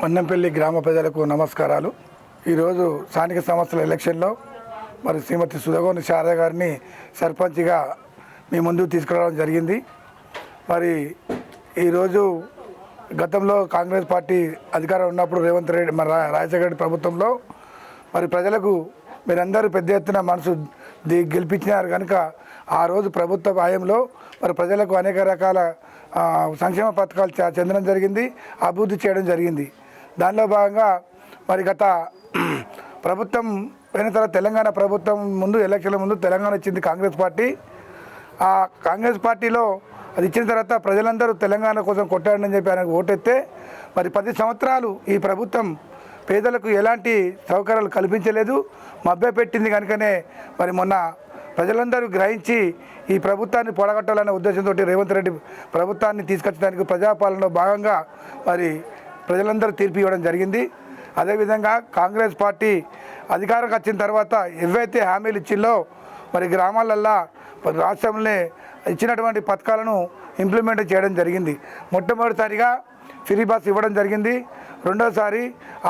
మన్నెంపల్లి గ్రామ ప్రజలకు నమస్కారాలు. ఈరోజు స్థానిక సంస్థల ఎలక్షన్లో మరి శ్రీమతి సుధగోని శారద గారిని సర్పంచ్గా మీ ముందుకు తీసుకురావడం జరిగింది. మరి ఈరోజు గతంలో కాంగ్రెస్ పార్టీ అధికారం ఉన్నప్పుడు రేవంత్ రెడ్డి మరి రాజశేఖర రెడ్డి ప్రభుత్వంలో మరి ప్రజలకు మీరందరూ పెద్ద ఎత్తున మనసు గెలిపించినారు కనుక ఆ రోజు ప్రభుత్వ హయాంలో మరి ప్రజలకు అనేక రకాల సంక్షేమ పథకాలు చెందడం జరిగింది, అభివృద్ధి చేయడం జరిగింది. దానిలో భాగంగా మరి గత ప్రభుత్వం పోయిన తర్వాత తెలంగాణ ప్రభుత్వం ముందు ఎలక్షన్ల ముందు తెలంగాణ ఇచ్చింది కాంగ్రెస్ పార్టీ. ఆ కాంగ్రెస్ పార్టీలో అది ఇచ్చిన తర్వాత ప్రజలందరూ తెలంగాణ కోసం కొట్టాడని చెప్పి ఆయనకు ఓటెత్తే మరి 10 సంవత్సరాలు ఈ ప్రభుత్వం పేదలకు ఎలాంటి సౌకర్యాలు కల్పించలేదు, మభ్యపెట్టింది. కనుకనే మరి మొన్న ప్రజలందరూ గ్రహించి ఈ ప్రభుత్వాన్ని పొడగట్టాలనే ఉద్దేశంతో రేవంత్ రెడ్డి ప్రభుత్వాన్ని తీసుకొచ్చడానికి ప్రజాపాలనలో భాగంగా మరి ప్రజలందరూ తీర్పు ఇవ్వడం జరిగింది. అదేవిధంగా కాంగ్రెస్ పార్టీ అధికారంకి వచ్చిన తర్వాత ఏవైతే హామీలు ఇచ్చిందో మరి గ్రామాలల్లో రాష్ట్రంలో ఇచ్చినటువంటి పథకాలను ఇంప్లిమెంట్ చేయడం జరిగింది. మొట్టమొదటిసారిగా ఫ్రీ బస్ ఇవ్వడం జరిగింది. రెండోసారి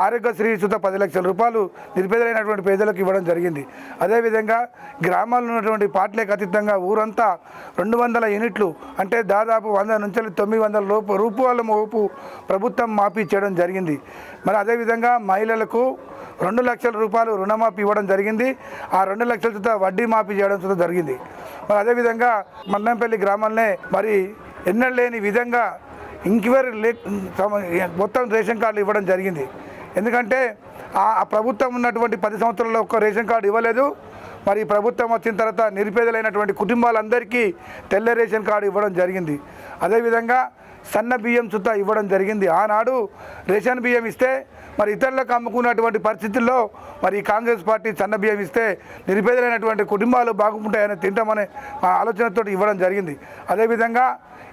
ఆరోగ్యశ్రీ సుత 10 లక్షల రూపాయలు నిరుపేదలైనటువంటి పేదలకు ఇవ్వడం జరిగింది. అదేవిధంగా గ్రామాల్లో ఉన్నటువంటి పార్టీలకు అతీతంగా ఊరంతా 200 యూనిట్లు అంటే దాదాపు 100 నుంచి 900 రూపాయల మోపు ప్రభుత్వం మాఫీ చేయడం జరిగింది. మరి అదేవిధంగా మహిళలకు 2 లక్షల రూపాయలు రుణమాఫీ ఇవ్వడం జరిగింది. ఆ 2 లక్షల సుత వడ్డీ మాఫీ చేయడం సుత జరిగింది. మరి అదేవిధంగా మన్నెంపల్లి గ్రామాలనే మరి ఎన్నడలేని విధంగా ఇంక్వైరీ మొత్తం రేషన్ కార్డులు ఇవ్వడం జరిగింది. ఎందుకంటే ఆ ప్రభుత్వం ఉన్నటువంటి 10 సంవత్సరాల్లో ఒక్క రేషన్ కార్డు ఇవ్వలేదు. మరి ప్రభుత్వం వచ్చిన తర్వాత నిరుపేదలైనటువంటి కుటుంబాలందరికీ తెల్ల రేషన్ కార్డు ఇవ్వడం జరిగింది. అదేవిధంగా సన్న బియ్యం చుట్ట ఇవ్వడం జరిగింది. ఆనాడు రేషన్ బియ్యం ఇస్తే మరి ఇతరులకు అమ్ముకున్నటువంటి పరిస్థితుల్లో మరి కాంగ్రెస్ పార్టీ సన్న బియ్యం ఇస్తే నిరుపేదలైనటువంటి కుటుంబాలు బాగుంటాయని తింటామనే ఆలోచనతో ఇవ్వడం జరిగింది. అదేవిధంగా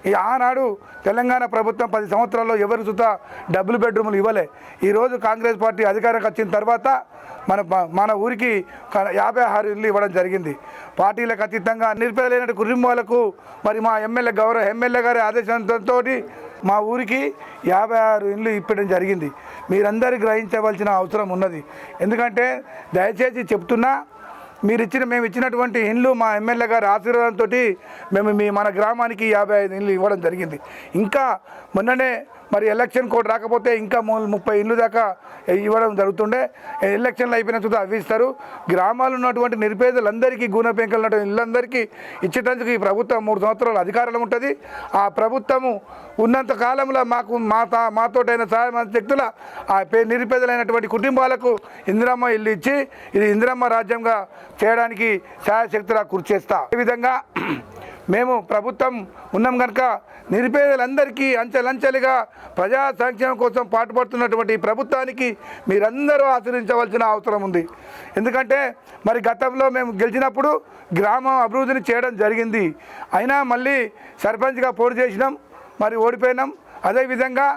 ఈ ఆనాడు తెలంగాణ ప్రభుత్వం 10 సంవత్సరాల్లో ఎవరు సుతా డబుల్ బెడ్రూములు ఇవ్వలే. ఈరోజు కాంగ్రెస్ పార్టీ అధికారంకి వచ్చిన తర్వాత మన ఊరికి 56 ఇళ్ళు ఇవ్వడం జరిగింది. పార్టీలకు అతీతంగా నిరుపేదలైన కుటుంబాలకు మరి మా ఎమ్మెల్యే గారి ఆదేశంతో మా ఊరికి 56 ఇళ్ళు ఇప్పడం జరిగింది. మీరందరూ గ్రహించవలసిన అవసరం ఉన్నది. ఎందుకంటే దయచేసి చెప్తున్నా, మేము ఇచ్చినటువంటి ఇండ్లు మా ఎమ్మెల్యే గారి ఆశీర్వాదంతో మేము మన గ్రామానికి 55 ఇండ్లు ఇవ్వడం జరిగింది. ఇంకా మొన్ననే మరి ఎలక్షన్ కోడ్ రాకపోతే ఇంకా 30 ఇండ్లు దాకా ఇవ్వడం జరుగుతుండే. ఎలక్షన్లు అయిపోయిన తర్వాత అవి ఇస్తారు. గ్రామాల్లో ఉన్నటువంటి నిరుపేదలందరికీ గూన పెంకలు ఉన్నటువంటి ఇళ్ళందరికీ ఇచ్చేటందుకు ఈ ప్రభుత్వం 3 సంవత్సరాలు అధికారంలో ఉంటుంది. ఆ ప్రభుత్వము ఉన్నంత కాలంలో మాతోటైన సహాయ శక్తుల ఆ నిరుపేదలైనటువంటి కుటుంబాలకు ఇందిరమ్మ ఇల్లు ఇచ్చి ఇది ఇందిరమ్మ రాజ్యంగా చేయడానికి సహాయశక్తులా కృషి చేస్తా. ఈ విధంగా మేము ప్రభుత్వం ఉన్నాం కనుక నిరుపేదలందరికీ అంచెలంచెలుగా ప్రజా సంక్షేమం కోసం పాటుపడుతున్నటువంటి ప్రభుత్వానికి మీరందరూ ఆశీర్వదించవలసిన అవసరం ఉంది. ఎందుకంటే మరి గతంలో మేము గెలిచినప్పుడు గ్రామం అభివృద్ధిని చేయడం జరిగింది. అయినా మళ్ళీ సర్పంచ్గా పోటీ చేసినాం, మరి ఓడిపోయినాం. అదేవిధంగా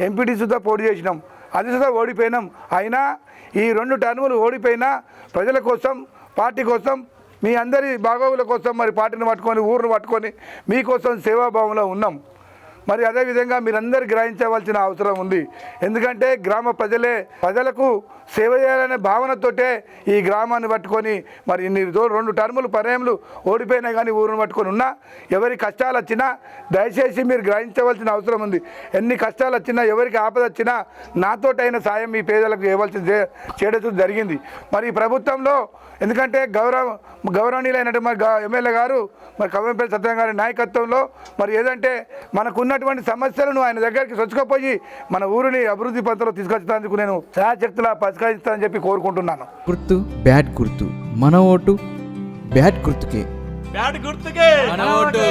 ఎంపీటీసీతో పోటీ చేసినాం, అది సుధా ఓడిపోయినాం. అయినా ఈ 2 టర్ములు ఓడిపోయినా ప్రజల కోసం, పార్టీ కోసం, మీ అందరి బాగోగుల కోసం మరి పార్టీని పట్టుకొని ఊరిని పట్టుకొని మీకోసం సేవాభావంలో ఉన్నాం. మరి అదేవిధంగా మీరందరూ గ్రహించవలసిన అవసరం ఉంది. ఎందుకంటే గ్రామ ప్రజలకు సేవ చేయాలనే భావనతోటే ఈ గ్రామాన్ని పట్టుకొని మరి ఇన్ని 2 టర్ములు పర్యాయములు ఓడిపోయినా కానీ ఊరిని పట్టుకొని ఉన్నా ఎవరి కష్టాలు వచ్చినా దయచేసి మీరు గ్రహించవలసిన అవసరం ఉంది. ఎన్ని కష్టాలు వచ్చినా, ఎవరికి ఆపద వచ్చినా నాతోటైన సాయం మీ పేదలకు చేయడం జరిగింది. మరి ఈ ప్రభుత్వంలో ఎందుకంటే గౌరవనీయులైనటువంటి ఎమ్మెల్యే గారు మరి కవ్వంపల్లి సత్యం గారి నాయకత్వంలో మరి ఏదంటే మనకున్నటువంటి సమస్యలను ఆయన దగ్గరికి సొచ్చుకపోయి మన ఊరిని అభివృద్ధి పథంలో తీసుకొచ్చేందుకు నేను సహాయశక్తులా పరిష్కరిస్తానని చెప్పి కోరుకుంటున్నాను. గుర్తు బ్యాడ్ గుర్తు, మన ఓటు బ్యాడ్ గుర్తుకే. బ్యాడ్ గుర్తుకే మన ఓటు.